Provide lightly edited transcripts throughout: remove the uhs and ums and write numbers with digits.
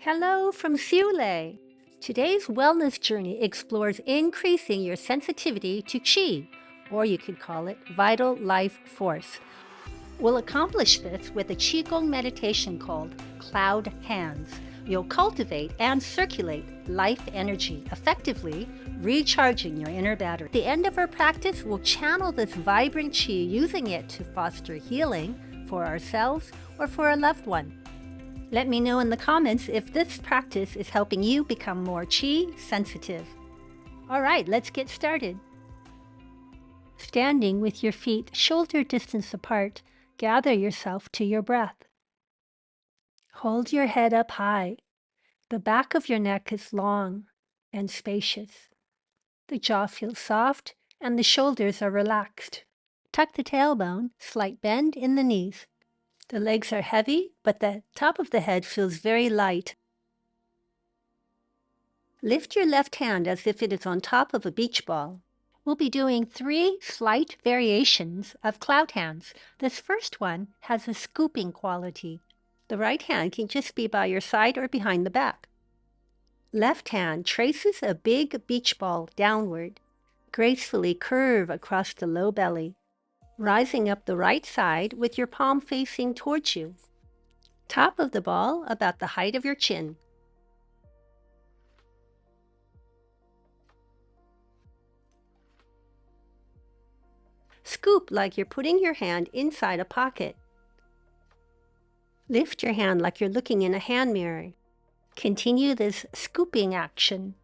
Hello from Seoul. Today's wellness journey explores increasing your sensitivity to Qi, or you could call it vital life force. We'll accomplish this with a Qigong meditation called Cloud Hands. You'll cultivate and circulate life energy, effectively recharging your inner battery. At the end of our practice, we'll channel this vibrant Qi, using it to foster healing for ourselves or for a loved one. Let me know in the comments if this practice is helping you become more Qi sensitive. All right, let's get started. Standing with your feet shoulder distance apart, gather yourself to your breath. Hold your head up high. The back of your neck is long and spacious. The jaw feels soft and the shoulders are relaxed. Tuck the tailbone, slight bend in the knees. The legs are heavy, but the top of the head feels very light. Lift your left hand as if it is on top of a beach ball. We'll be doing 3 slight variations of cloud hands. This first one has a scooping quality. The right hand can just be by your side or behind the back. Left hand traces a big beach ball downward. Gracefully curve across the low belly, rising up the right side with your palm facing towards you. Top of the ball about the height of your chin. Scoop like you're putting your hand inside a pocket. Lift your hand like you're looking in a hand mirror. Continue this scooping action.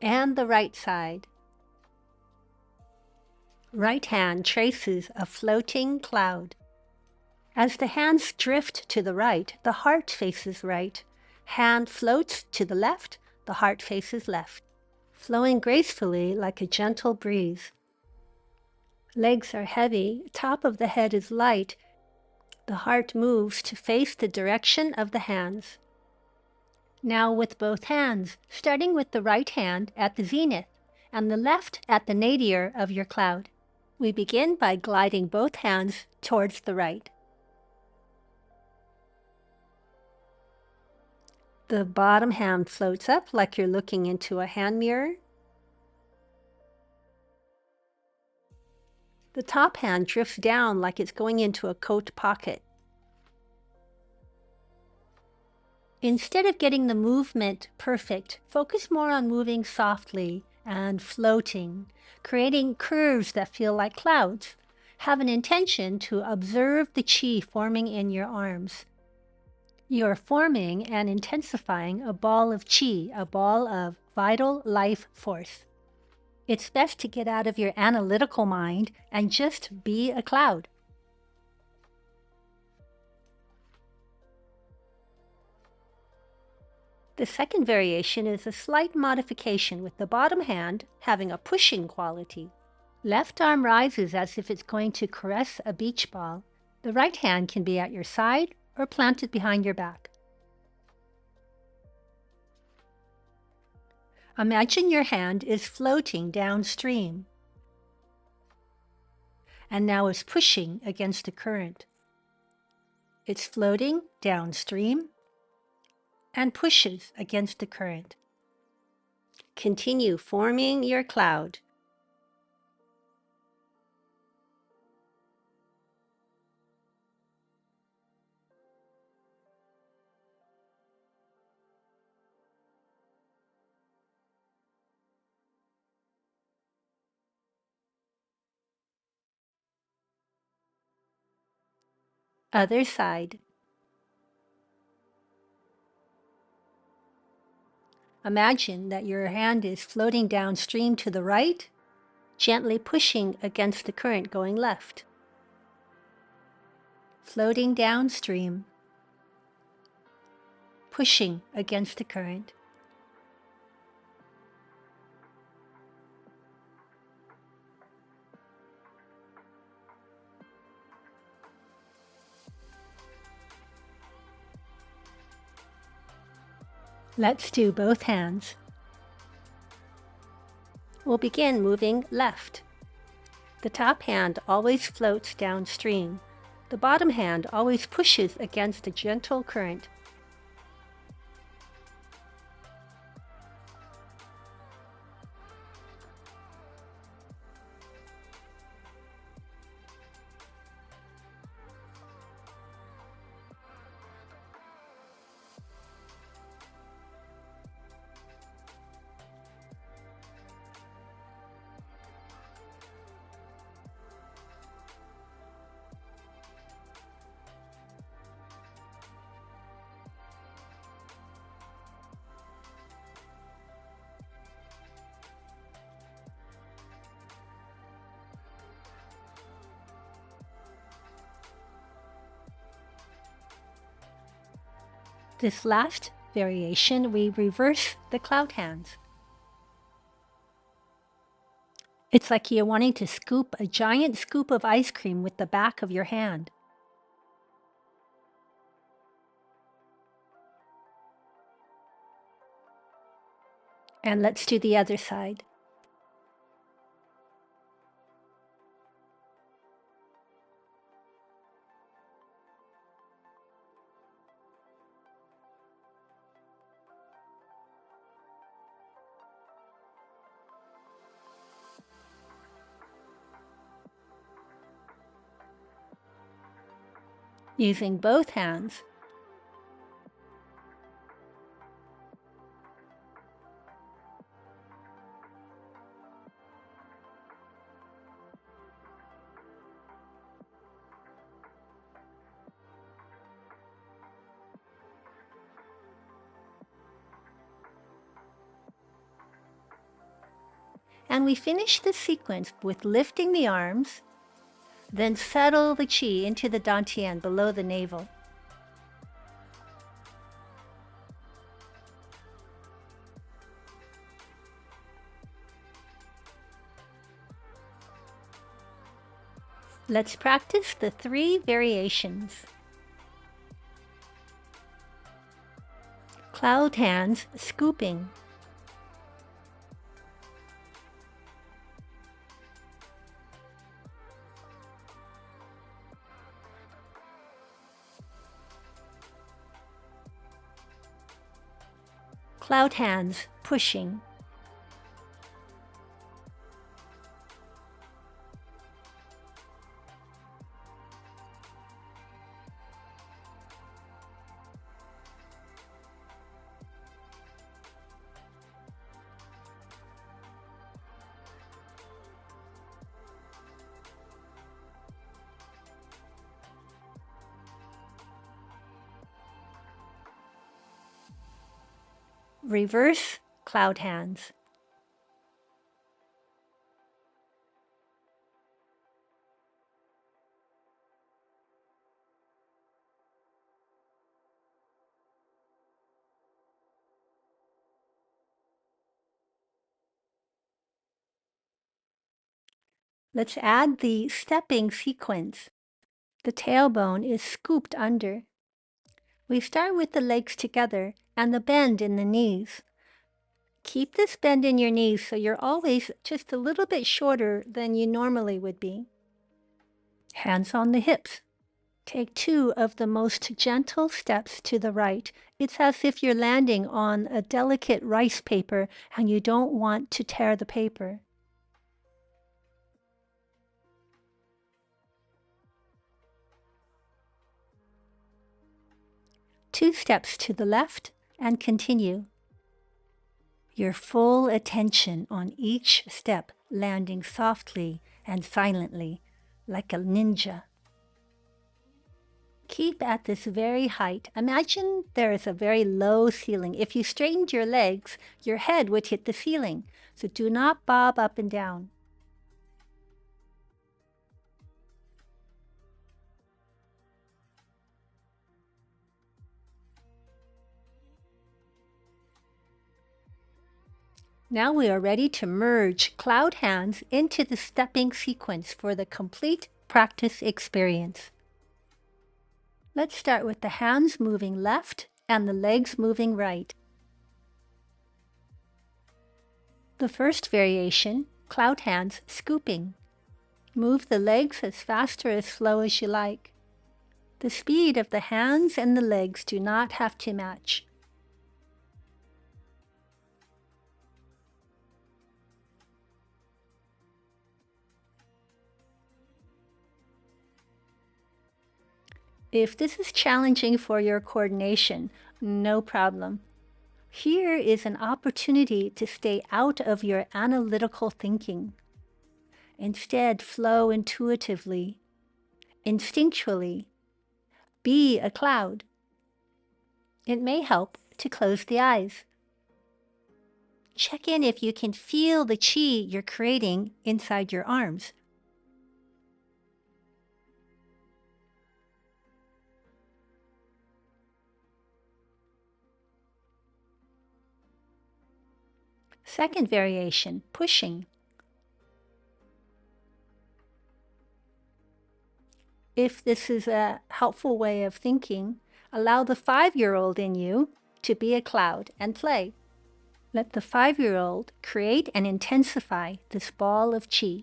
And the right side. Right hand traces a floating cloud. As the hands drift to the right, the heart faces right. Hand floats to the left, the heart faces left, flowing gracefully like a gentle breeze. Legs are heavy, top of the head is light. The heart moves to face the direction of the hands. Now with both hands, starting with the right hand at the zenith and the left at the nadir of your cloud. We begin by gliding both hands towards the right. The bottom hand floats up like you're looking into a hand mirror. The top hand drifts down like it's going into a coat pocket. Instead of getting the movement perfect, focus more on moving softly and floating, creating curves that feel like clouds. Have an intention to observe the Qi forming in your arms. You are forming and intensifying a ball of Qi, a ball of vital life force. It's best to get out of your analytical mind and just be a cloud. The second variation is a slight modification, with the bottom hand having a pushing quality. Left arm rises as if it's going to caress a beach ball. The right hand can be at your side or planted behind your back. Imagine your hand is floating downstream and now is pushing against the current. It's floating downstream and pushes against the current. Continue forming your cloud. Other side. Imagine that your hand is floating downstream to the right, gently pushing against the current going left. Floating downstream, pushing against the current. Let's do both hands. We'll begin moving left. The top hand always floats downstream. The bottom hand always pushes against a gentle current. This last variation, we reverse the cloud hands. It's like you're wanting to scoop a giant scoop of ice cream with the back of your hand. And let's do the other side. Using both hands. And we finish the sequence with lifting the arms, then settle the qi into the dantian below the navel. Let's practice the 3 variations. Cloud hands scooping. Cloud hands pushing. Reverse cloud hands. Let's add the stepping sequence. The tailbone is scooped under. We start with the legs together and the bend in the knees. Keep this bend in your knees so you're always just a little bit shorter than you normally would be. Hands on the hips. Take 2 of the most gentle steps to the right. It's as if you're landing on a delicate rice paper and you don't want to tear the paper. Two steps to the left and continue. Your full attention on each step, landing softly and silently, like a ninja. Keep at this very height. Imagine there is a very low ceiling. If you straightened your legs, your head would hit the ceiling. So do not bob up and down. Now we are ready to merge cloud hands into the stepping sequence for the complete practice experience. Let's start with the hands moving left and the legs moving right. The first variation, cloud hands scooping. Move the legs as fast or as slow as you like. The speed of the hands and the legs do not have to match. If this is challenging for your coordination, no problem. Here is an opportunity to stay out of your analytical thinking. Instead, flow intuitively, instinctually. Be a cloud. It may help to close the eyes. Check in if you can feel the qi you're creating inside your arms. Second variation, pushing. If this is a helpful way of thinking, allow the 5-year-old in you to be a cloud and play. Let the 5-year-old create and intensify this ball of qi.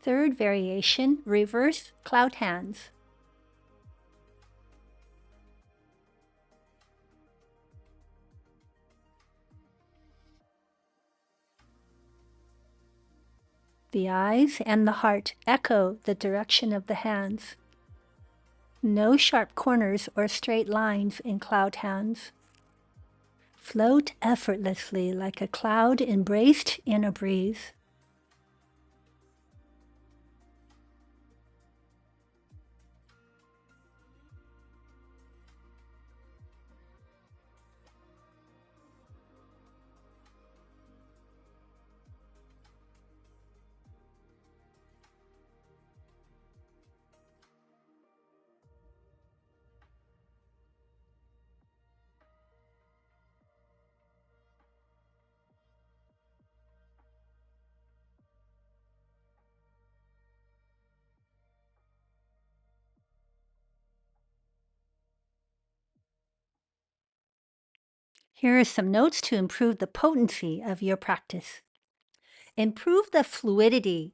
Third variation, reverse cloud hands. The eyes and the heart echo the direction of the hands. No sharp corners or straight lines in cloud hands. Float effortlessly like a cloud embraced in a breeze. Here are some notes to improve the potency of your practice. Improve the fluidity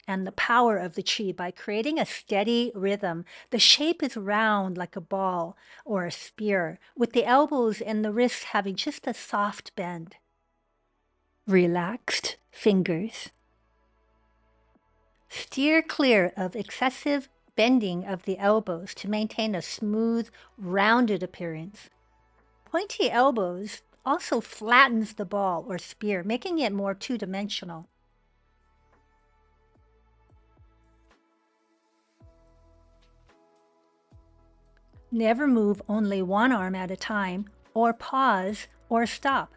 and the power of the qi by creating a steady rhythm. The shape is round like a ball or a spear, with the elbows and the wrists having just a soft bend. Relaxed fingers. Steer clear of excessive bending of the elbows to maintain a smooth, rounded appearance. Pointy elbows also flattens the ball or spear, making it more two-dimensional. Never move only one arm at a time, or pause or stop.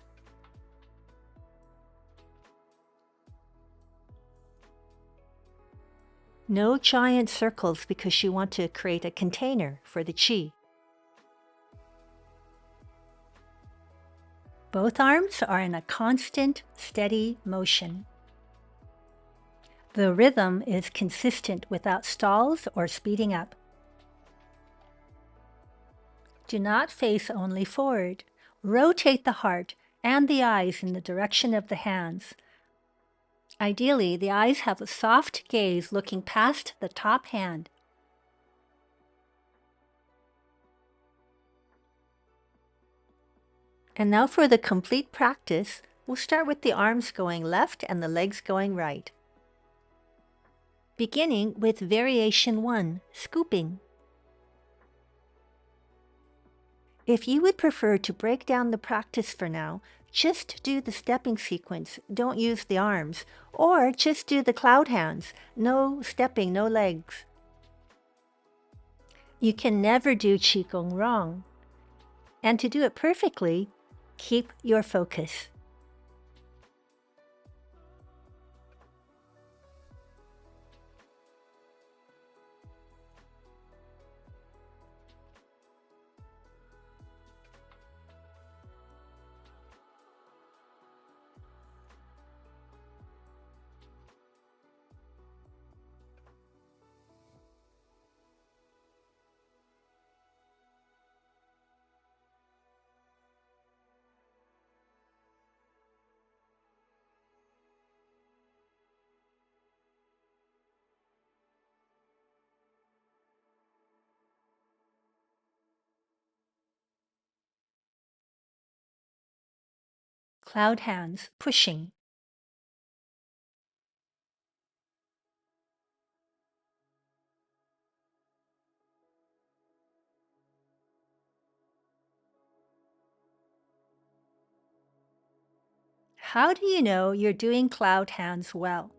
No giant circles because you want to create a container for the qi. Both arms are in a constant, steady motion. The rhythm is consistent without stalls or speeding up. Do not face only forward. Rotate the heart and the eyes in the direction of the hands. Ideally, the eyes have a soft gaze looking past the top hand. And now for the complete practice, we'll start with the arms going left and the legs going right. Beginning with variation 1, scooping. If you would prefer to break down the practice for now, just do the stepping sequence, don't use the arms, or just do the cloud hands, no stepping, no legs. You can never do Qigong wrong. And to do it perfectly, keep your focus. Cloud hands, pushing. How do you know you're doing cloud hands well?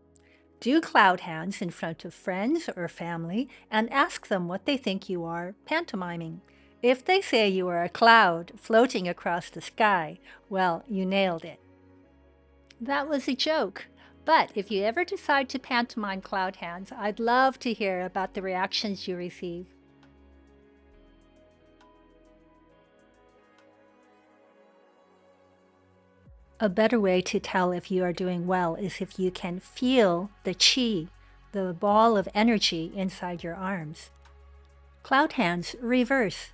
Do cloud hands in front of friends or family and ask them what they think you are pantomiming. If they say you are a cloud floating across the sky, well, you nailed it. That was a joke. But if you ever decide to pantomime cloud hands, I'd love to hear about the reactions you receive. A better way to tell if you are doing well is if you can feel the chi, the ball of energy inside your arms. Cloud hands, reverse.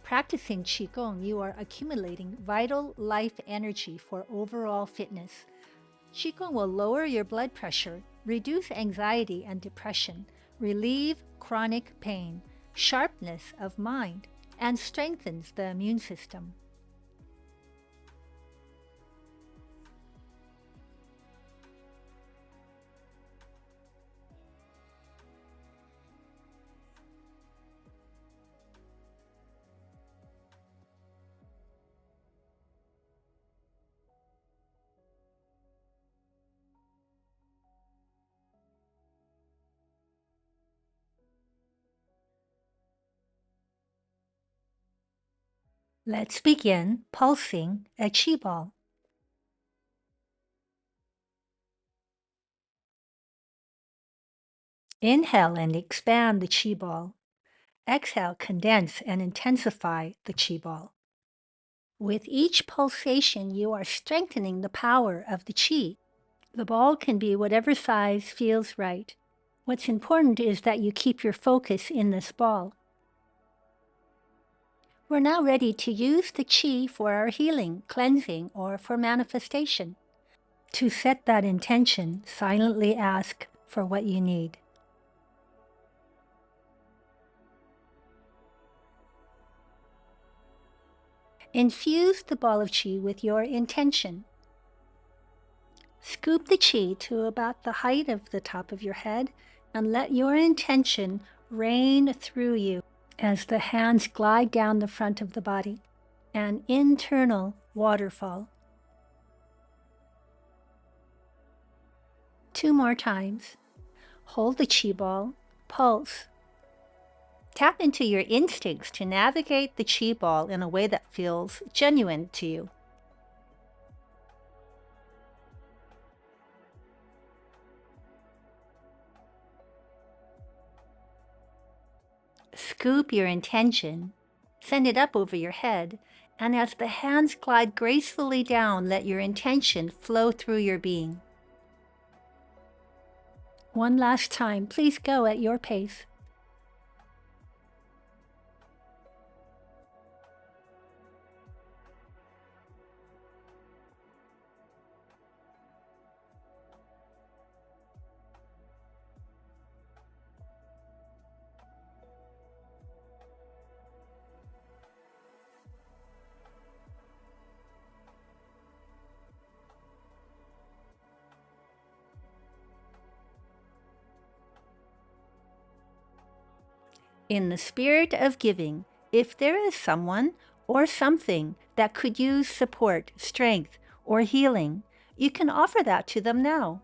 Practicing Qigong, you are accumulating vital life energy for overall fitness. Qigong will lower your blood pressure, reduce anxiety and depression, relieve chronic pain, sharpness of mind, and strengthens the immune system. Let's begin pulsing a Qi ball. Inhale and expand the Qi ball. Exhale, condense and intensify the Qi ball. With each pulsation, you are strengthening the power of the Qi. The ball can be whatever size feels right. What's important is that you keep your focus in this ball. We're now ready to use the Qi for our healing, cleansing, or for manifestation. To set that intention, silently ask for what you need. Infuse the ball of Qi with your intention. Scoop the Qi to about the height of the top of your head and let your intention rain through you as the hands glide down the front of the body. An internal waterfall. 2 more times. Hold the Qi ball, pulse. Tap into your instincts to navigate the Qi ball in a way that feels genuine to you. Scoop your intention, send it up over your head, and as the hands glide gracefully down, let your intention flow through your being. One last time, please go at your pace. In the spirit of giving, if there is someone or something that could use support, strength, or healing, you can offer that to them now.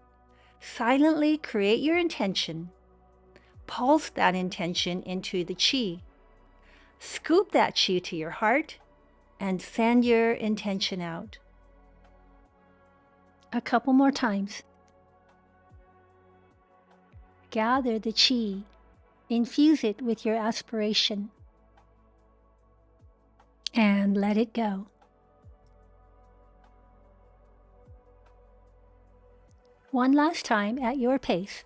Silently create your intention. Pulse that intention into the Qi. Scoop that Qi to your heart and send your intention out. A couple more times. Gather the Qi. Infuse it with your aspiration. And let it go. One last time at your pace.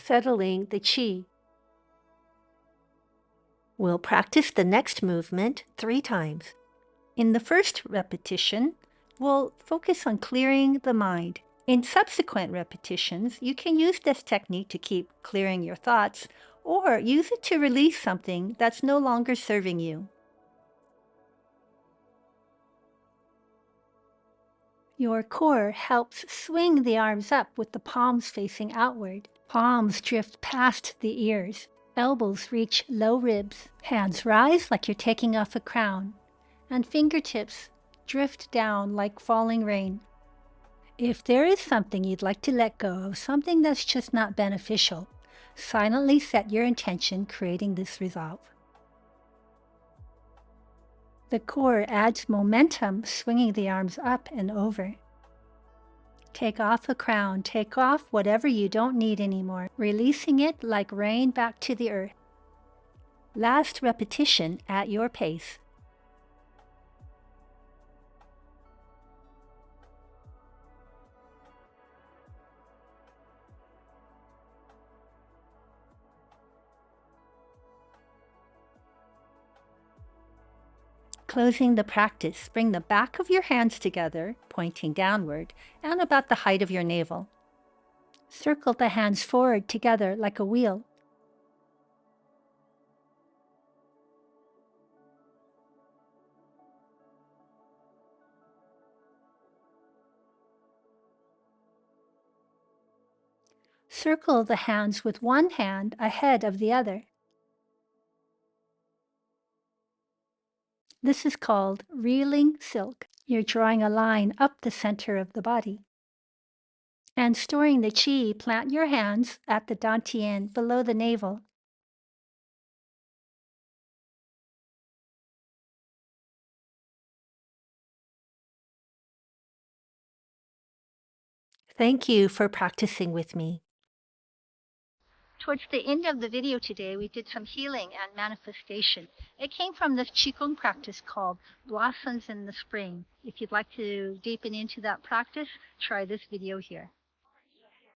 settling the qi. We'll practice the next movement 3 times. In the first repetition, we'll focus on clearing the mind. In subsequent repetitions, you can use this technique to keep clearing your thoughts or use it to release something that's no longer serving you. Your core helps swing the arms up with the palms facing outward. Palms drift past the ears. Elbows reach low ribs. Hands rise like you're taking off a crown. And fingertips drift down like falling rain. If there is something you'd like to let go of, something that's just not beneficial, silently set your intention creating this resolve. The core adds momentum, swinging the arms up and over. Take off a crown, take off whatever you don't need anymore, releasing it like rain back to the earth. Last repetition at your pace. Closing the practice, bring the back of your hands together, pointing downward, and about the height of your navel. Circle the hands forward together like a wheel. Circle the hands with one hand ahead of the other. This is called reeling silk. You're drawing a line up the center of the body. And storing the qi, plant your hands at the dantian below the navel. Thank you for practicing with me. Towards the end of the video today, we did some healing and manifestation. It came from this Qigong practice called Blossoms in the Spring. If you'd like to deepen into that practice, try this video here.